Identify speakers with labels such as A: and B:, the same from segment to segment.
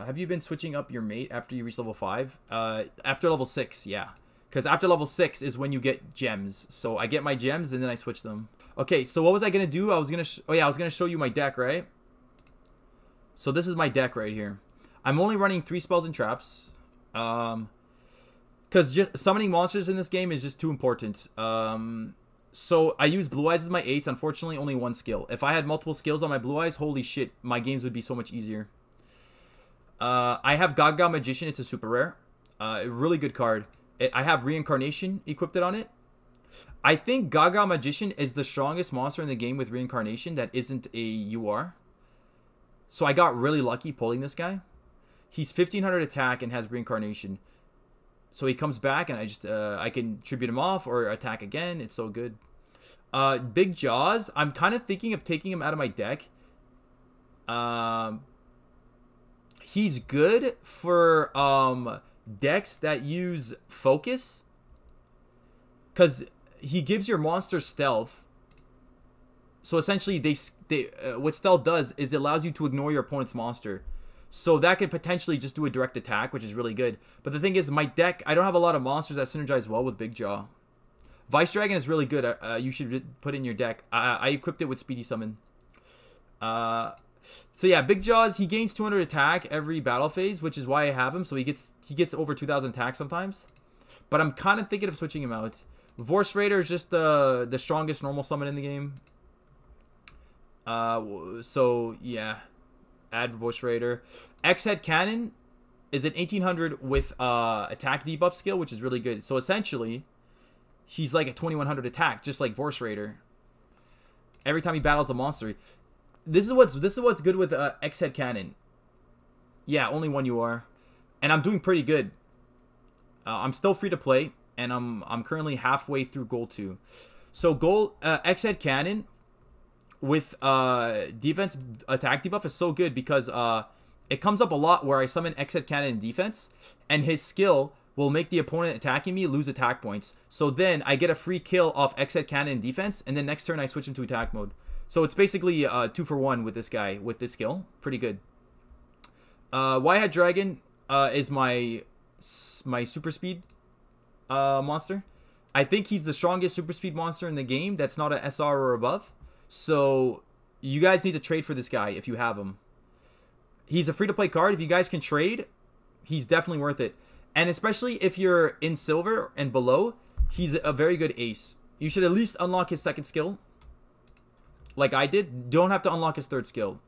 A: Have you been switching up your mate after you reach level 5? After level 6, yeah. Because after level 6 is when you get gems. So I get my gems and then I switch them. Okay, so what was I going to do? I was going to... I was going to show you my deck, right? So this is my deck right here. I'm only running 3 spells and traps. Because just summoning monsters in this game is just too important. So I use Blue Eyes as my ace. Unfortunately, only 1 skill. If I had multiple skills on my Blue Eyes, holy shit, my games would be so much easier. I have Gaga Magician. It's a super rare. A really good card. I have Reincarnation equipped on it. I think Gaga Magician is the strongest monster in the game with Reincarnation that isn't a UR. So I got really lucky pulling this guy. He's 1500 attack and has Reincarnation. So he comes back and I can tribute him off or attack again. It's so good. Big Jaws. I'm kind of thinking of taking him out of my deck. He's good for decks that use focus, because he gives your monster stealth. So essentially, what stealth does is it allows you to ignore your opponent's monster. So that could potentially just do a direct attack, which is really good. But the thing is, my deck, I don't have a lot of monsters that synergize well with Big Jaw. Vice Dragon is really good. You should put it in your deck. I equipped it with Speedy Summon. So yeah, Big Jaws, he gains 200 attack every battle phase, which is why I have him. So he gets over 2,000 attack sometimes. But I'm kind of thinking of switching him out. Vorse Raider is just the strongest normal summon in the game. So yeah, add Vorse Raider. X-Head Cannon is an 1800 with attack debuff skill, which is really good. So essentially, he's like a 2100 attack, just like Vorse Raider. Every time he battles a monster. This is what's good with X-Head Cannon. Yeah, only 1 UR, and I'm doing pretty good. I'm still free to play, and I'm currently halfway through Gold 2. So Gold X-Head Cannon with defense attack debuff is so good because it comes up a lot where I summon X-Head Cannon in defense, and his skill will make the opponent attacking me lose attack points. So then I get a free kill off X-Head Cannon in defense, and then next turn I switch him to attack mode. So it's basically 2 for 1 with this guy, with this skill. Pretty good. Y-Head Dragon is my super speed monster. I think he's the strongest super speed monster in the game that's not an SR or above. So you guys need to trade for this guy if you have him. He's a free-to-play card. If you guys can trade, he's definitely worth it. And especially if you're in silver and below, he's a very good ace. You should at least unlock his 2nd skill. Like I did. You don't have to unlock his 3rd skill.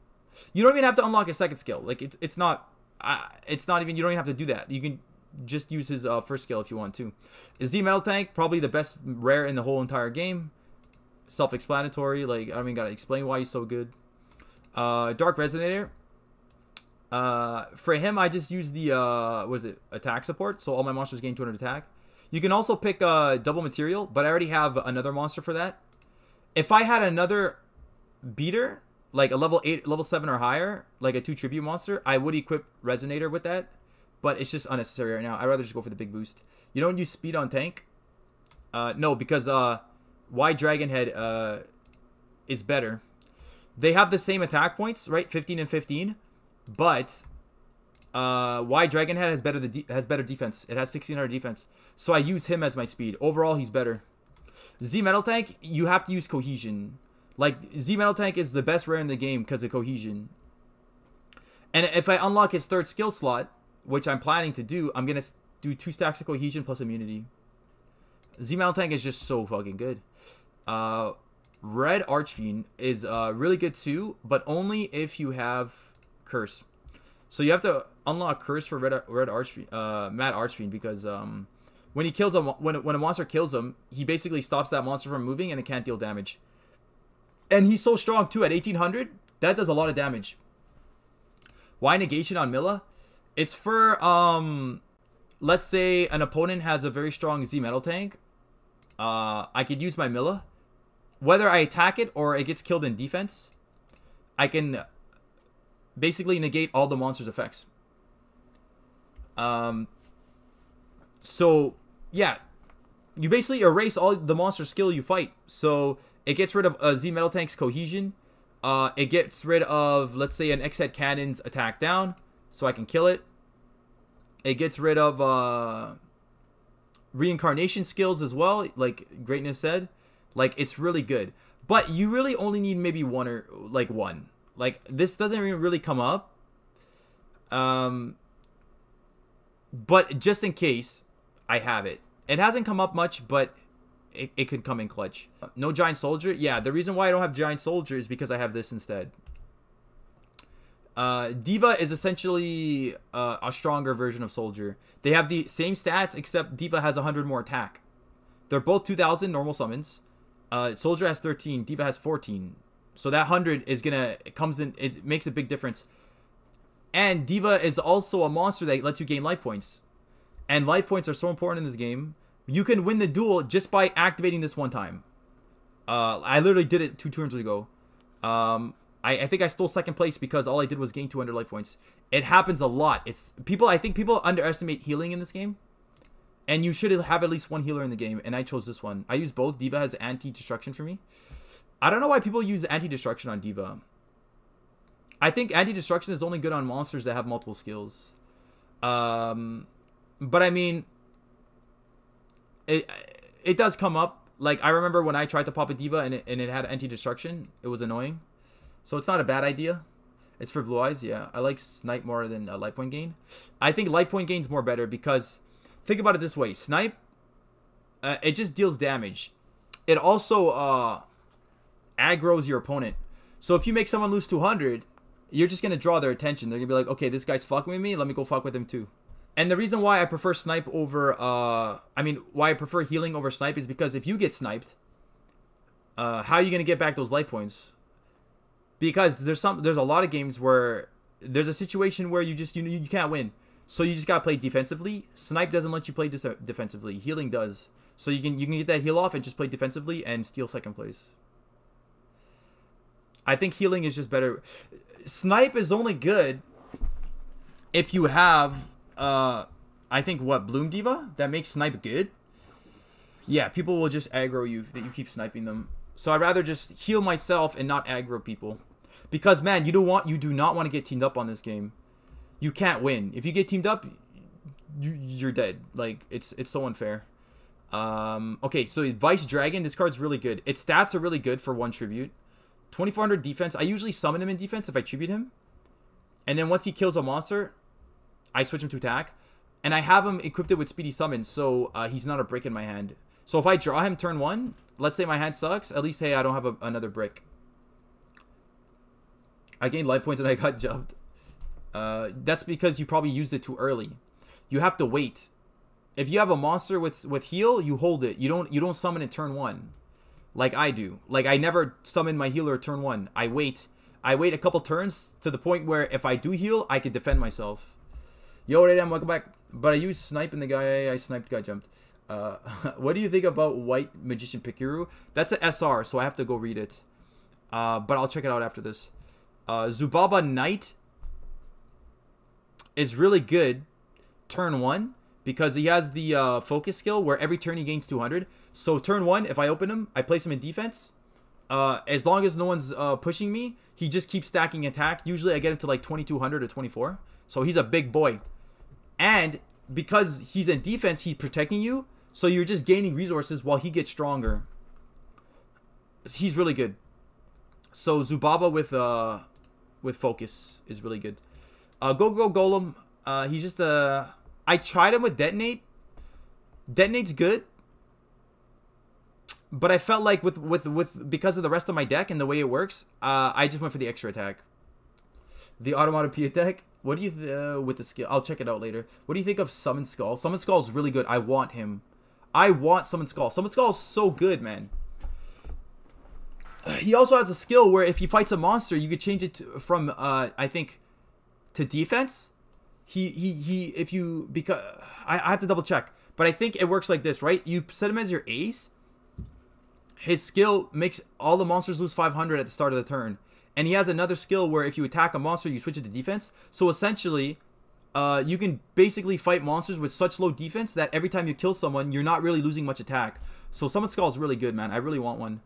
A: You don't even have to unlock his 2nd skill. Like it's not even, you don't even have to do that. You can just use his 1st skill if you want to. Z Metal Tank, probably the best rare in the whole entire game. Self-explanatory. Like I don't even gotta explain why he's so good. Dark Resonator. For him, I just use the attack support, so all my monsters gain 200 attack. You can also pick double material, but I already have another monster for that. If I had another beater, like a level 8, level 7 or higher, like a 2 tribute monster, I would equip Resonator with that, but it's just unnecessary right now. I'd rather just go for the big boost. You don't use speed on tank? No, because Y Dragon Head is better. They have the same attack points, right? 15 and 15, but Y Dragon Head has better defense. It has 1600 defense, so I use him as my speed. Overall, he's better. Z Metal Tank, you have to use Cohesion. Like, Z Metal Tank is the best rare in the game because of Cohesion. And if I unlock his 3rd skill slot, which I'm planning to do, I'm going to do 2 stacks of Cohesion plus Immunity. Z Metal Tank is just so fucking good. Red Archfiend is really good too, but only if you have Curse. So you have to unlock Curse for Red Archfiend, Mad Archfiend, because when he kills him, when a monster kills him, he basically stops that monster from moving and it can't deal damage. And he's so strong too at 1800. That does a lot of damage. Why Negation on Milla? It's for let's say an opponent has a very strong Z Metal Tank. I could use my Milla. Whether I attack it or it gets killed in defense, I can basically negate all the monster's effects. So yeah, you basically erase all the monster skill you fight. So it gets rid of Z Metal Tank's Cohesion. It gets rid of, let's say, an X-Head Cannon's attack down. so I can kill it. It gets rid of reincarnation skills as well, like Greatness said. Like, it's really good. But you really only need maybe one or like one. Like, this doesn't even really come up. But just in case, I have it. It hasn't come up much, but it could come in clutch. No Giant Soldier. Yeah, the reason why I don't have Giant Soldier is because I have this instead. Diva is essentially a stronger version of Soldier. They have the same stats, except Diva has 100 more attack. They're both 2,000 normal summons. Soldier has 13, Diva has 14. So that 100 is gonna, it comes in, it makes a big difference. And Diva is also a monster that lets you gain life points. And life points are so important in this game. You can win the duel just by activating this one time. I literally did it 2 turns ago. I think I stole second place because all I did was gain 200 life points. It happens a lot. I think people underestimate healing in this game. And you should have at least one healer in the game. And I chose this one. I use both. Diva has anti-destruction for me. I don't know why people use anti-destruction on Diva. I think anti-destruction is only good on monsters that have multiple skills. But I mean, it does come up. Like, I remember when I tried to pop a Diva and it had anti-destruction. It was annoying. So it's not a bad idea. It's for blue eyes, yeah. I like Snipe more than life point gain. I think life point gain is more better because, think about it this way. Snipe, it just deals damage. It also aggroes your opponent. So if you make someone lose 200, you're just going to draw their attention. They're going to be like, okay, this guy's fucking with me. Let me go fuck with him too. And the reason why I prefer Snipe over, why I prefer healing over Snipe is because if you get sniped, how are you going to get back those life points? Because there's a lot of games where there's a situation where you can't win. So you just got to play defensively. Snipe doesn't let you play defensively. Healing does. So you can get that heal off and just play defensively and steal second place. I think healing is just better. Snipe is only good if you have I think Bloom Diva that makes Snipe good. Yeah, people will just aggro you that you keep sniping them. So I'd rather just heal myself and not aggro people. Because man, you do not want to get teamed up on this game. You can't win. If you get teamed up, you're dead. Like, it's so unfair. Okay, so Vice Dragon, this card's really good. Its stats are really good for 1 tribute. 2400 defense. I usually summon him in defense if I tribute him. And then once he kills a monster, I switch him to attack. And I have him equipped with Speedy Summon, so he's not a brick in my hand. So if I draw him turn 1, let's say my hand sucks, at least, hey, I don't have another brick. I gained life points and I got jumped. That's because you probably used it too early. You have to wait. If you have a monster with heal, you hold it. You don't summon it turn 1. Like I do. Like, I never summon my healer turn 1. I wait a couple turns to the point where if I do heal, I can defend myself. Yo, Radam, welcome back. But I used Snipe and the guy I sniped got jumped. What do you think about White Magician Pikiru? That's an SR, so I have to go read it. But I'll check it out after this. Zubaba Knight is really good turn 1 because he has the focus skill where every turn he gains 200. So turn 1, if I open him, I place him in defense. As long as no one's pushing me, he just keeps stacking attack. Usually I get him to like 2200 or 24. So he's a big boy. And because he's in defense, he's protecting you. So you're just gaining resources while he gets stronger. He's really good. So Zubaba with focus is really good. Go Golem. He's just I tried him with Detonate. Detonate's good. But I felt like because of the rest of my deck and the way it works, I just went for the extra attack. The Automata deck. What do you with the skill? I'll check it out later. What do you think of Summon Skull? Summon Skull is really good. I want him. I want Summon Skull. Summon Skull is so good, man. He also has a skill where if he fights a monster, you could change it from I think to defense. Because I have to double check, but I think it works like this, right? You set him as your ace. His skill makes all the monsters lose 500 at the start of the turn. And he has another skill where if you attack a monster, you switch it to defense. So essentially, you can basically fight monsters with such low defense that every time you kill someone, you're not really losing much attack. So Summon Skull is really good, man. I really want one.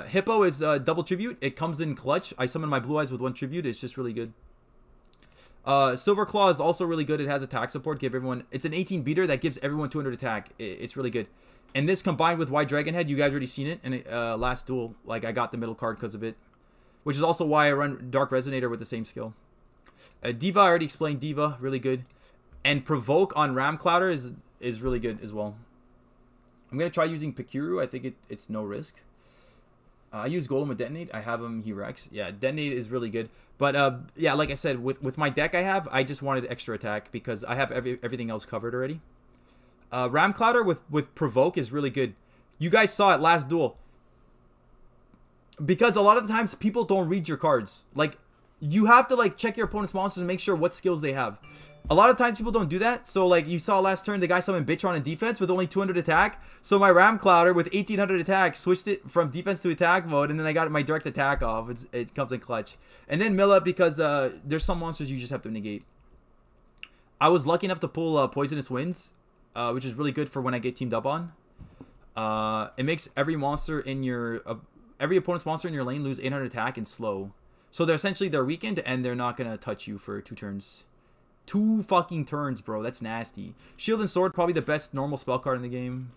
A: Hippo is double tribute. It comes in clutch. I summon my blue eyes with 1 tribute. It's just really good. Silver Claw is also really good. It has attack support. Give everyone. It's an 18 beater that gives everyone 200 attack. It's really good. And this combined with White Dragon Head, you guys already seen it in last duel. Like I got the middle card because of it, which is also why I run Dark Resonator with the same skill. Diva, I already explained Diva, really good. And Provoke on Ram Clouder is really good as well. I'm gonna try using Pikuru. I think it's no risk. I use Golem with Detonate. I have him. He wrecks. Yeah, Detonate is really good. But yeah, like I said, with my deck I just wanted extra attack because I have everything else covered already. Ram Clouder with Provoke is really good. You guys saw it last duel. Because a lot of the times people don't read your cards. Like you have to like check your opponent's monsters and make sure what skills they have. A lot of times people don't do that. So like you saw last turn, the guy summoned Bitron in defense with only 200 attack. So my Ram Clouder with 1800 attack switched it from defense to attack mode, and then I got my direct attack off. It comes in clutch. And then Milla because there's some monsters you just have to negate. I was lucky enough to pull Poisonous Winds, which is really good for when I get teamed up on. It makes every monster in your every opponent's monster in your lane lose 800 attack and slow. So they're weakened and they're not gonna touch you for 2 turns. 2 fucking turns, bro. That's nasty. Shield and Sword, probably the best normal spell card in the game.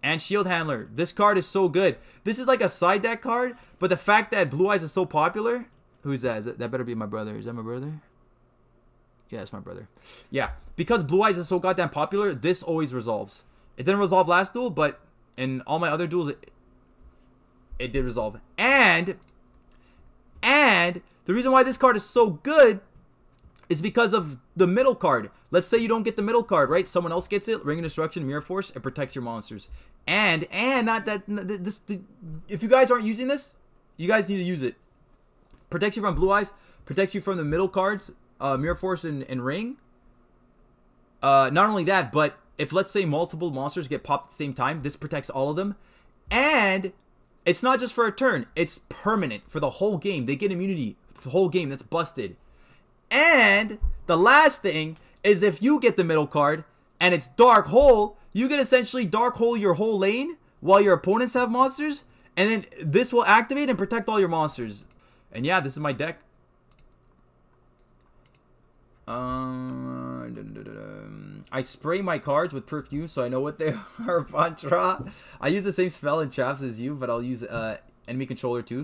A: And Shield Handler. This card is so good. This is like a side deck card, but the fact that Blue Eyes is so popular. Who's that? That better be my brother. Is that my brother? Yeah, it's my brother. Yeah, because Blue Eyes is so goddamn popular, this always resolves. It didn't resolve last duel, but in all my other duels, it did resolve. And the reason why this card is so good is because of the middle card. Let's say you don't get the middle card, right? Someone else gets it. Ring of Destruction, Mirror Force. It protects your monsters. And not that if you guys aren't using this, you guys need to use it. Protects you from Blue Eyes. Protects you from the middle cards, Mirror Force and Ring. Not only that, but if let's say multiple monsters get popped at the same time, this protects all of them. And it's not just for a turn. It's permanent for the whole game. They get immunity for the whole game. That's busted. And the last thing is if you get the middle card and it's Dark Hole, you can essentially Dark Hole your whole lane while your opponents have monsters. And then this will activate and protect all your monsters. And yeah, this is my deck. I spray my cards with perfume so I know what they are upon draw. I use the same spell in Chaps as you, but I'll use enemy controller too.